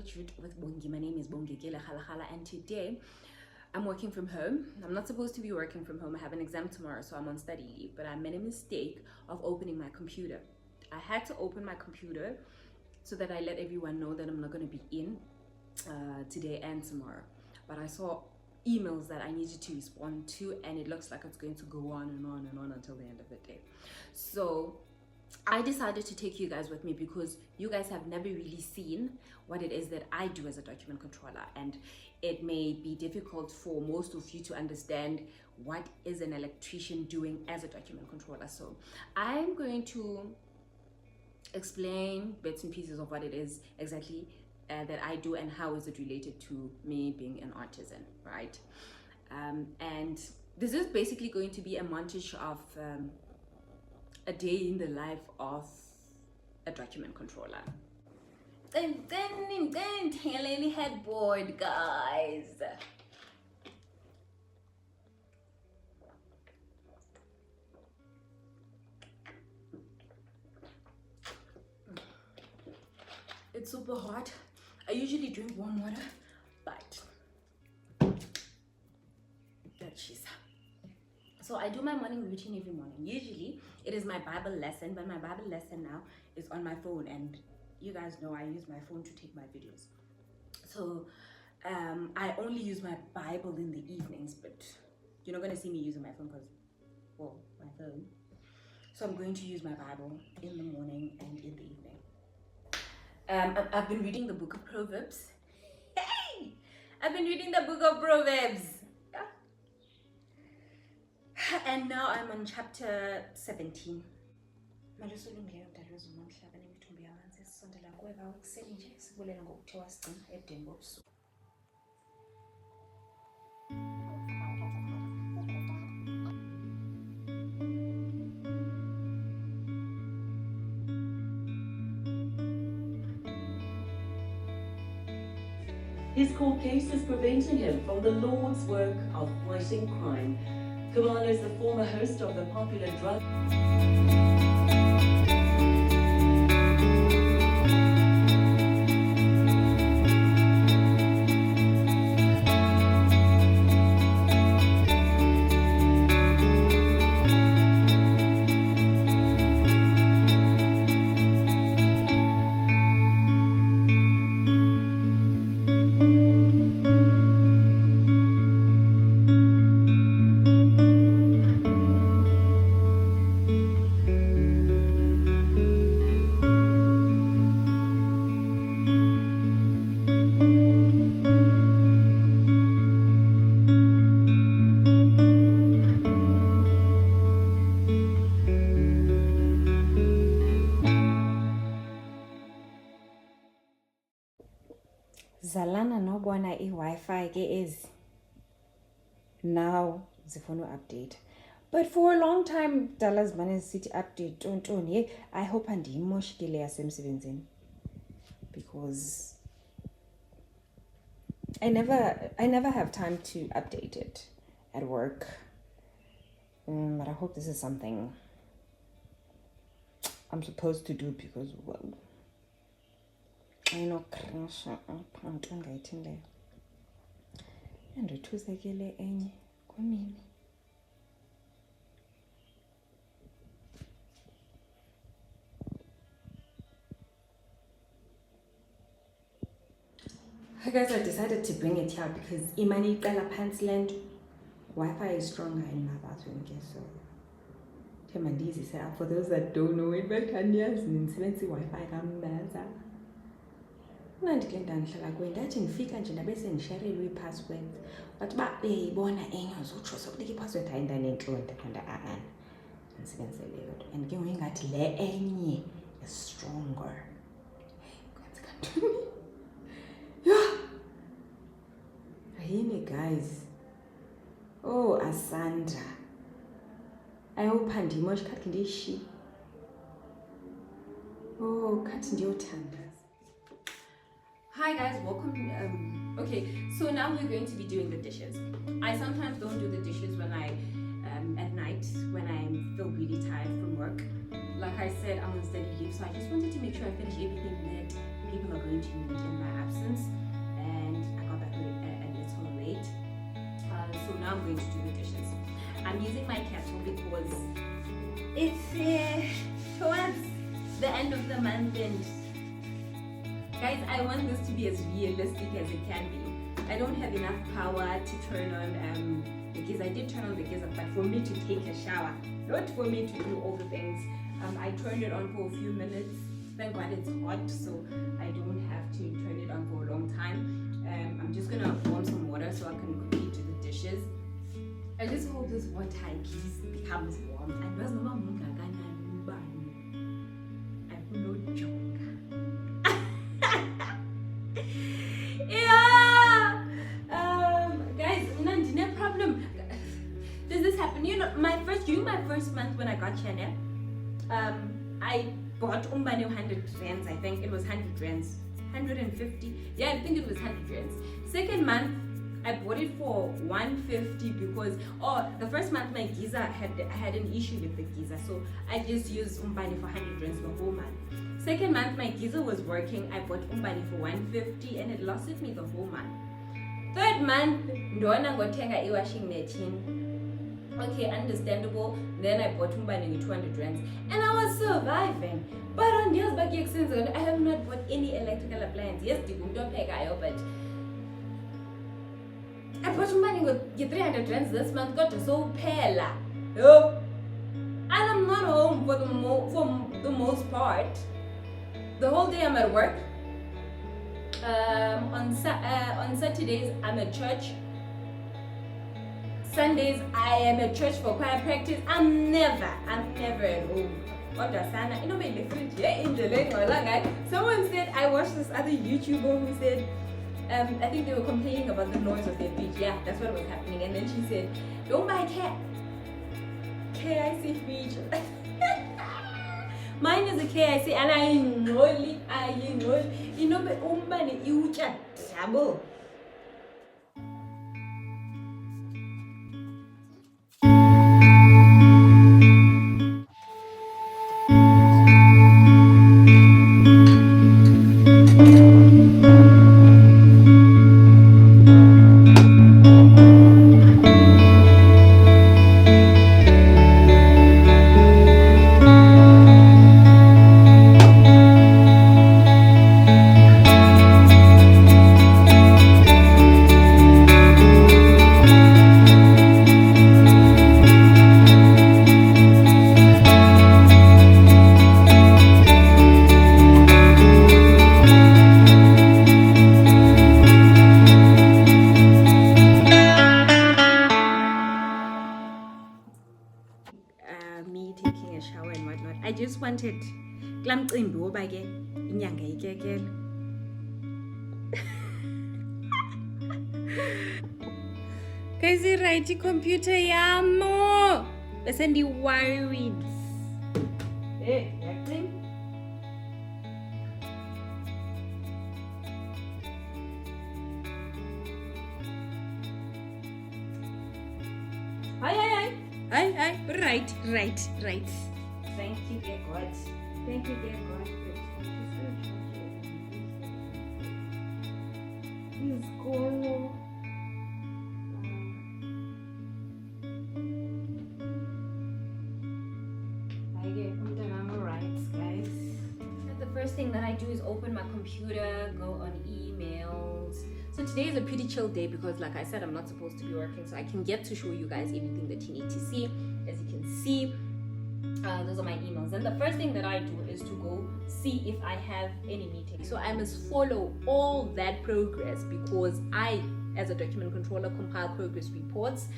Attitude with Bongi. My name is Bongi Gele Khalakhala, and today I'm working from home. I'm not supposed to be working from home. I have an exam tomorrow, so I'm on study leave, but I made a mistake of opening my computer. I had to open my computer so that I let everyone know that I'm not going to be in today and tomorrow. But I saw emails that I needed to respond to, and it looks like it's going to go on and on and on until the end of the day. So I decided to take you guys with me because you guys have never really seen what it is that I do as a document controller, and it may be difficult for most of you to understand what is an electrician doing as a document controller. So I'm going to explain bits and pieces of what it is exactly that I do and how is it related to me being an artisan, right? And this is basically going to be a montage of a day in the life of a document controller. Then headboard, guys. It's super hot. I usually drink warm water, but that's cheese. So I do my morning routine every morning. Usually it is my Bible lesson, but my Bible lesson now is on my phone, and you guys know I use my phone to take my videos. So I only use my Bible in the evenings, but you're not going to see me using my phone because, well, my phone. So I'm going to use my Bible in the morning and in the evening. I've been reading the book of Proverbs. Hey! I've been reading the book of Proverbs. And now I'm on chapter 17. His court case is preventing him from the Lord's work of fighting crime. Kumalo is the former host of the popular drug. Zalana no bona i-Wi-Fi ke is now zifuna update, but for a long time Dallas Manes City update tontoni. I hope andiyimoshikile yasemsebenzini because I never have time to update it at work. But I hope this is something I'm supposed to do because, well, I know crash apha ngayithi leyo andithusekele enye kunini. Hi guys, I decided to bring it here because imani iqala phansi land Wi-Fi is stronger in my bathroom, so for those that don't know it, but Wi-Fi kambaza. Ndandikule ndandihlala kuyo ndathi ndifika nje ndabe sendisharelwe iipassword, but uba beyibona enye uzotsho sokunika ipassword hayi ndanentlonta khanda ndisebenzele yodwa, and ke ngoku ingathi le enye is stronger. Kwenzeka ntoni? Ayini guys. Oh, Asandra, I hope andimoshi khathi ndiyishi. Oh, khathi ndiyothanda. Hi guys, welcome. Okay, so now we're going to be doing the dishes. I sometimes don't do the dishes when I at night when I feel really tired from work. Like I said, I'm on study leave, so I just wanted to make sure I finish everything that people are going to need in my absence. now I'm going to do the dishes. I'm using my kettle because it's towards the end of the month, and guys, I want this to be as realistic as it can be. I don't have enough power to turn on the geyser. I did turn on the geyser, but for me to take a shower, not for me to do all the things. I turned it on for a few minutes. Thank God it's hot, so I don't have to turn it on for a long time. I'm just gonna warm some water so I can quickly do the dishes. I just hope this water at least becomes warm. I was not I will not joke. Yeah. Guys, no problem. Does this happen? You know, during my first month when I got China, I bought umbane 100 rands. I think it was 100 rands, 150. Yeah, I think it was 100 rands. Second month, I bought it for 150 because the first month my geyser I had an issue with the geyser, so I just used umbane for 100 rands the whole month. Second month my geyser was working. I bought umbane for 150 and it lasted me the whole month. Third month, ndona ngotenga washing machine. Okay, understandable. Then I bought umbane with 200 rands and I was surviving. But on this back extension, I have not bought any electrical appliance. Yes, but I bought umbane with 300 rands this month. Got to so pela. And I'm not home for the most part. The whole day I'm at work. On Saturdays I'm at church. Sundays I am at church for choir practice. I'm never at home. Someone said, I watched this other YouTuber who said, I think they were complaining about the noise of their fridge. Yeah, that's what was happening. And then she said, don't buy KIC fridge. Mine is a KIC and I know it. You know, but umbane iucha trouble. Me taking a shower and whatnot. I just wanted guys, right computer yamo. Listen, the worried. Hey, acting. Hi. Right. Thank you, dear God. Thank you, dear God. Please go. I'm right, guys. The first thing that I do is open my computer, go on emails. So today is a pretty chill day because, like I said, I'm not supposed to be working, so I can get to show you guys everything that you need to see. As you can see, those are my emails. And the first thing that I do is to go see if I have any meetings. So I must follow all that progress because I, as a document controller, compile progress reports,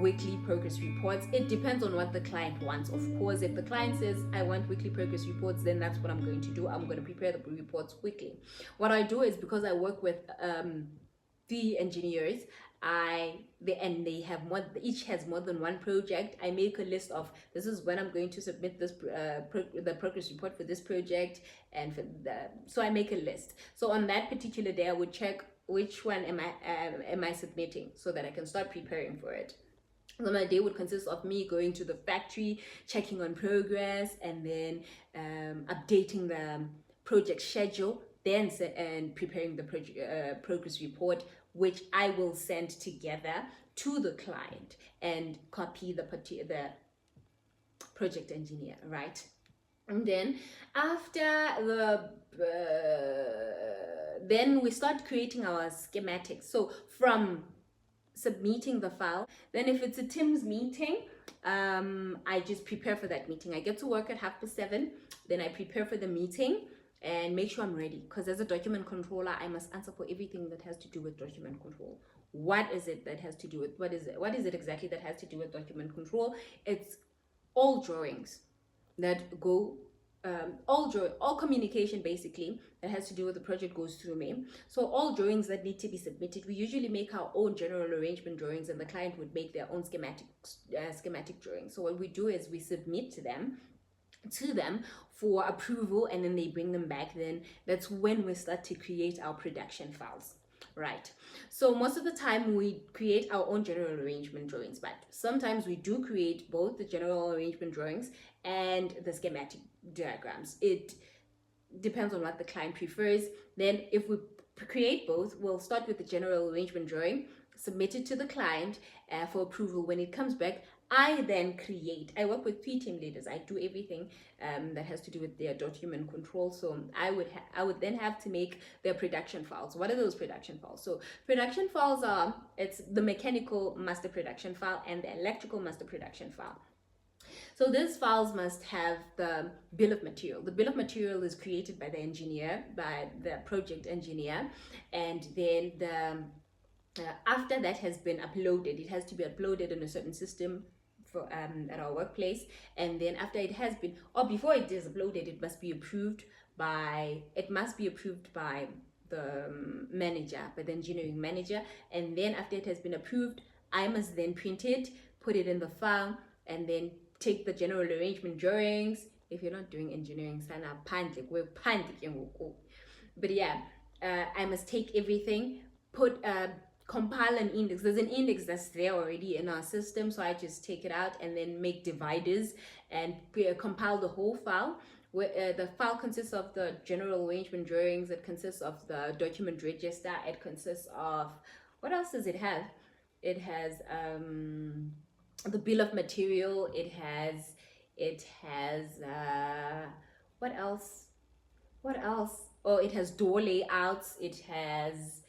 weekly progress reports. It depends on what the client wants. Of course, if the client says I want weekly progress reports, then that's what I'm going to do. I'm going to prepare the reports quickly. What I do is, because I work with the engineers, they have each has more than one project. I make a list of, this is when I'm going to submit this the progress report for this project, and so I make a list. So on that particular day, I would check which one am I submitting so that I can start preparing for it. So my day would consist of me going to the factory, checking on progress, and then updating the project schedule, and preparing the progress report which I will send together to the client and copy the project engineer, right? And then after then we start creating our schematics. So from submitting the file, then if it's a Teams meeting, I just prepare for that meeting. I get to work at 7:30, then I prepare for the meeting and make sure I'm ready, because as a document controller I must answer for everything that has to do with document control. What is it that has to do with what is it exactly that has to do with document control? It's all drawings that go all communication basically that has to do with the project goes through me. So all drawings that need to be submitted, we usually make our own general arrangement drawings, and the client would make their own schematic drawings. So what we do is we submit to them for approval, and then they bring them back. Then that's when we start to create our production files, right? So most of the time we create our own general arrangement drawings, but sometimes we do create both the general arrangement drawings and the schematic diagrams. It depends on what the client prefers. Then if we create both, we'll start with the general arrangement drawing, submit it to the client for approval. When it comes back, I work with 3 team leaders. I do everything that has to do with their document control. So I would then have to make their production files. What are those production files? So production files are, it's the mechanical master production file and the electrical master production file. So these files must have the bill of material. The bill of material is created by the engineer, by the project engineer, and then after that has been uploaded, it has to be uploaded in a certain system for at our workplace. And then after it has been, or before it is uploaded, it must be approved by the manager, by the engineering manager. And then after it has been approved, I must then print it, put it in the file, and then take the general arrangement drawings. If you're not doing engineering, sign up we're but yeah, I must take everything, compile an index. There's an index that's there already in our system, so I just take it out and then make dividers and compile the whole file. The file consists of the general arrangement drawings, it consists of the document register, it consists of, what else does it have? It has the bill of material, it has what else? Oh, it has door layouts, it has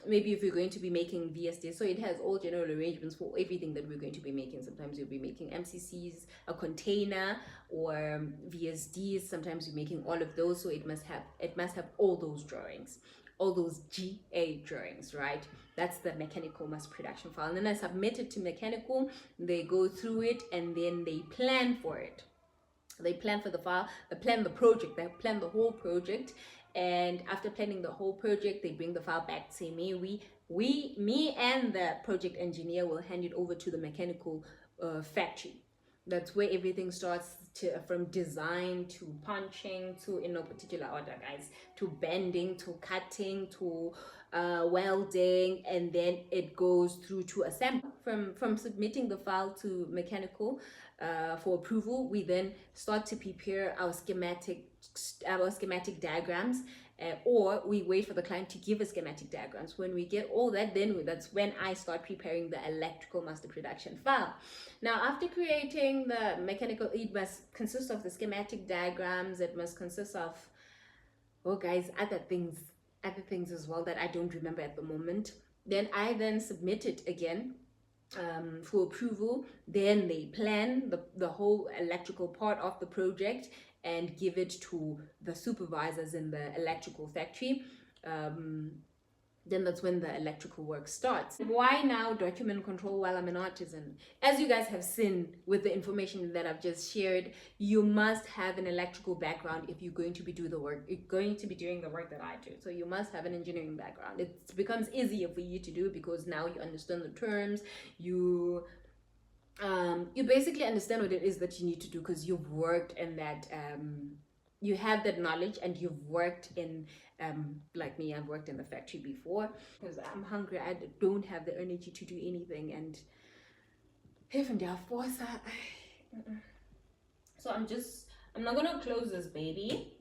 maybe if you're going to be making VSD, so it has all general arrangements for everything that we're going to be making. Sometimes you'll be making MCCs, a container, or VSDs. Sometimes you're making all of those, so it must have all those drawings, all those GA drawings, right? That's the mechanical mass production file. And then I submit it to mechanical, they go through it, and then they plan for it. They plan for the file, they plan the project, they plan the whole project. And after planning the whole project, they bring the file back, say me and the project engineer will hand it over to the mechanical factory. That's where everything starts, from design to punching to, in no particular order, guys, to bending, to cutting, to welding, and then it goes through to assembly. From submitting the file to mechanical for approval, we then start to prepare our schematic diagrams, or we wait for the client to give us schematic diagrams. When we get all that, then that's when I start preparing the electrical master production file. Now, after creating the mechanical, it must consist of the schematic diagrams, it must consist of, oh guys, other things as well that I don't remember at the moment. Then I then submit it again for approval. Then they plan the whole electrical part of the project and give it to the supervisors in the electrical factory. Then that's when the electrical work starts. Why now document control while I'm an artisan? As you guys have seen with the information that I've just shared, you must have an electrical background if you're going to be doing the work. You're going to be doing the work that I do. So you must have an engineering background. It becomes easier for you to do because now you understand the terms. You basically understand what it is that you need to do because you've worked in that, you have that knowledge, and you've worked in, like me, I've worked in the factory before. Because I'm hungry, I don't have the energy to do anything, and even therefore, so I'm not gonna close this baby.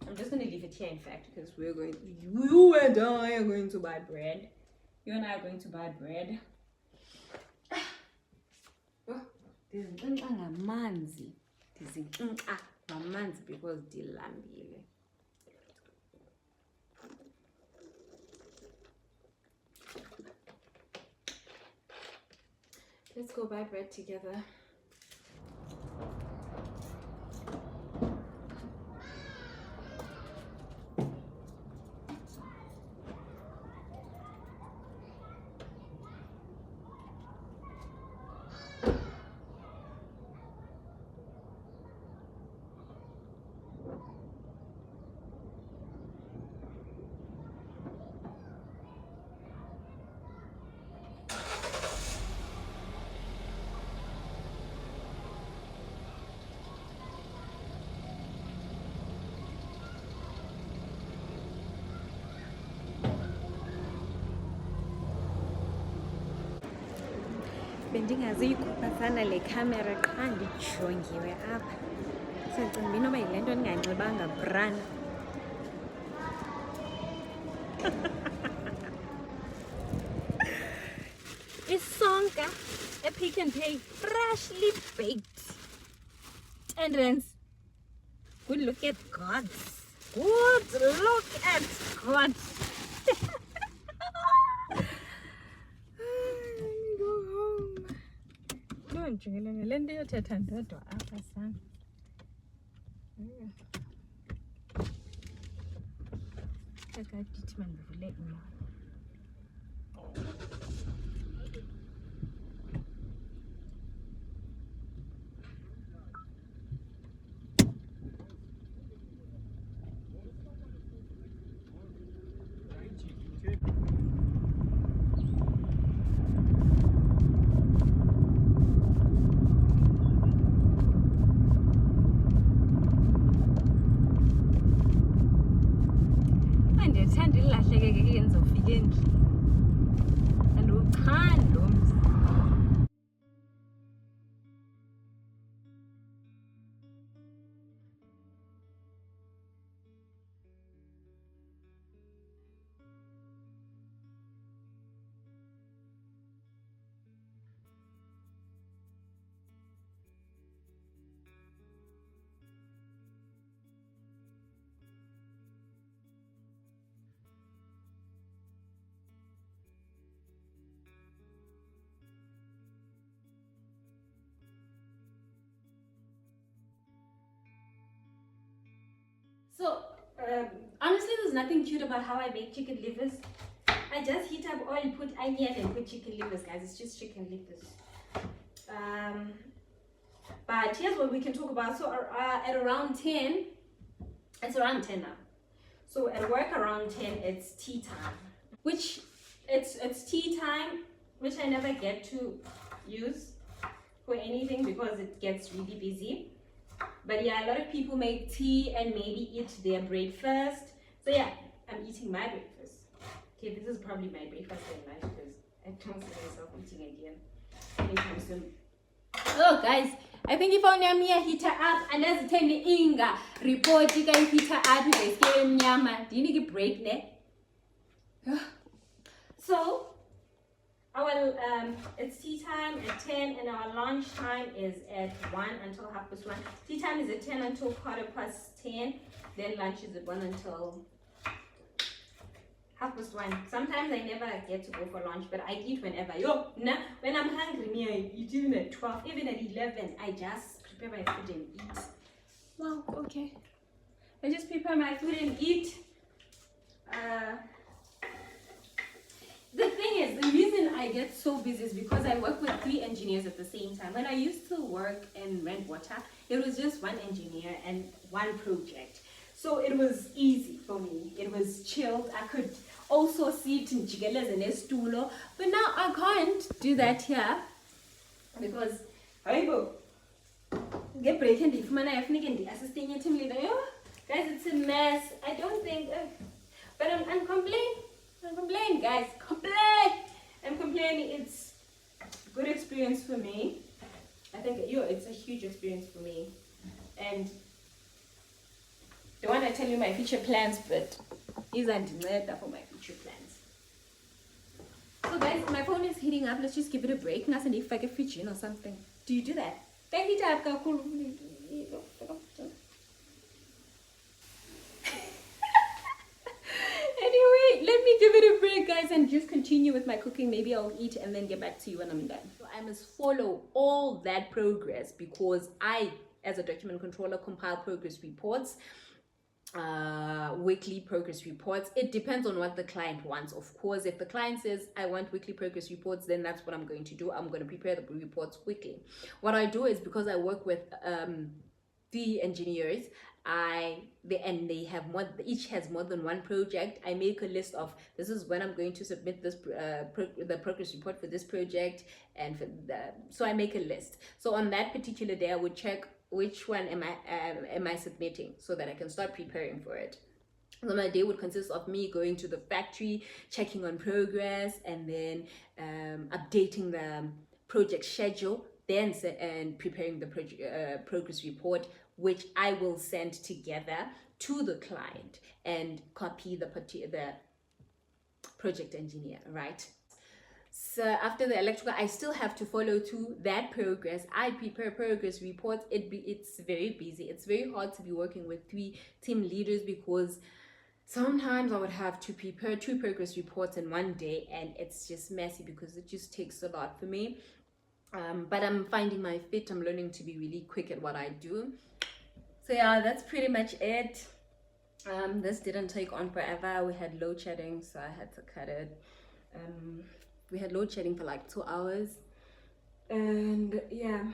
I'm just gonna leave it here, in fact, because you and I are going to buy bread. You and I are going to buy bread. Manzi because dilambile. Let's go buy bread together. Bendingazi ikhupha le camera qha ndijongiwe apha. Sendicinga uba inoba yile nto ndinganxibanga bran. Isonka Pick n Pay, freshly baked. Errands. Good look at God. Good look at God. Njengele le nto yothetha ndodwa apha sana. Akadithi mandivule imoto. Ndiyethanda ilahleke ke ngenzofika endlini. Andiwuchandi lo mzi. So, honestly, there's nothing cute about how I make chicken livers. I just heat up oil, put onion, and put chicken livers, guys. It's just chicken livers. But here's what we can talk about. So, at around 10, it's around 10 now. So, at work around 10, it's tea time. Which, it's tea time, which I never get to use for anything because it gets really busy. But yeah, a lot of people make tea and maybe eat their breakfast. So yeah, I'm eating my breakfast. Okay, this is probably my breakfast at night because I don't see myself eating again anytime soon. Oh guys, I think if only I'm here heater up and there's a tiny inga report you guys heater up with a scale nyama. Do you need a break ne? So it's tea time at 10 and our lunch time is at 1 until 1:30. Tea time is at 10 until 10:15. Then lunch is at 1 until 1:30. Sometimes I never get to go for lunch, but I eat whenever. When I'm hungry, I eat even at 12, even at 11. I just prepare my food and eat. Wow, okay. I just prepare my food and eat. The thing is, the reason I get so busy is because I work with 3 engineers at the same time. When I used to work in rent water, it was just 1 engineer and 1 project. So it was easy for me. It was chilled. I could also sit in jigeles and estulo. But now I can't do that here because get break and if man I have the assistant team leader. Guys, it's a mess. I don't think but I'm complaining. I'm complaining, guys. I'm complaining. It's a good experience for me. I think it's a huge experience for me. And don't want to tell you my future plans, but isn't for my future plans. So guys, my phone is heating up. Let's just give it a break. Nothing if I get fridge or something. Do you do that? Anyway, let me give it a break, guys, and just continue with my cooking. Maybe I'll eat and then get back to you when I'm done. So I must follow all that progress because I, as a document controller, compile progress reports, weekly progress reports. It depends on what the client wants. Of course, if the client says I want weekly progress reports, then that's what I'm going to do. I'm going to prepare the reports weekly. What I do is, because I work with 3 engineers, they have more, each has more than one project. I make a list of, this is when I'm going to submit this the progress report for this project, and for so I make a list. So on that particular day I would check which one am I submitting, so that I can start preparing for it. So my day would consist of me going to the factory, checking on progress, and then updating the project schedule, then and preparing the progress report, which I will send together to the client and copy the project engineer, right? So after the electrical, I still have to follow through that progress. I prepare progress reports. It's very busy. It's very hard to be working with 3 team leaders, because sometimes I would have to prepare 2 progress reports in one day, and it's just messy because it just takes a lot for me. But I'm finding my fit. I'm learning to be really quick at what I do. So yeah, that's pretty much it. This didn't take on forever. We had load shedding, so I had to cut it. We had load shedding for like 2 hours, and yeah,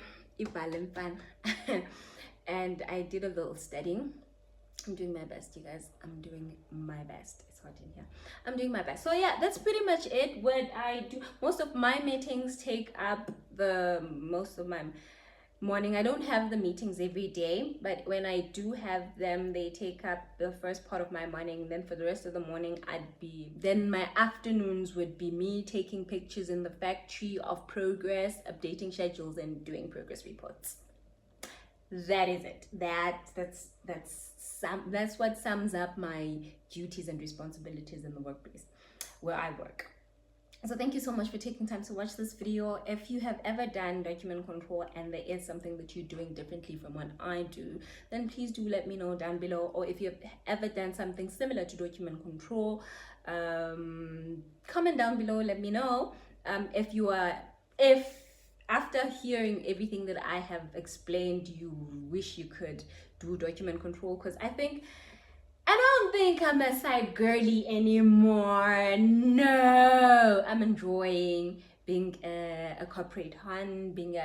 and I did a little studying. I'm doing my best, you guys. I'm doing my best. It's hot in here. I'm doing my best. So yeah, that's pretty much it. What I do, most of my meetings take up most of my morning. I don't have the meetings every day, but when I do have them, they take up the first part of my morning. Then for the rest of the morning, then my afternoons would be me taking pictures in the factory of progress, updating schedules, and doing progress reports. That is it. That's what sums up my duties and responsibilities in the workplace where I work. So thank you so much for taking time to watch this video. If you have ever done document control and there is something that you're doing differently from what I do, then please do let me know down below. Or if you've ever done something similar to document control, comment down below, let me know. If after hearing everything that I have explained, you wish you could do document control, because I don't think I'm a side girly anymore. No, I'm enjoying being a corporate hun, being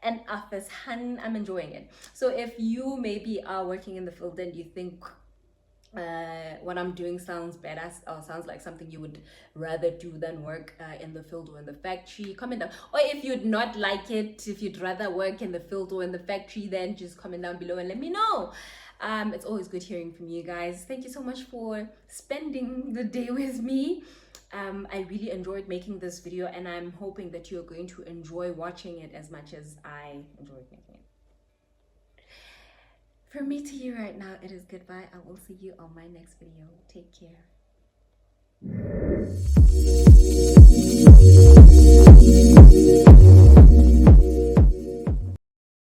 an office hun. I'm enjoying it. So if you maybe are working in the field and you think what I'm doing sounds badass, or sounds like something you would rather do than work in the field or in the factory, comment down. Or if you'd not like it, if you'd rather work in the field or in the factory, then just comment down below and let me know. It's always good hearing from you guys. Thank you so much for spending the day with me. I really enjoyed making this video, and I'm hoping that you're going to enjoy watching it as much as I enjoyed making it. From me to you right now, it is goodbye. I will see you on my next video. Take care.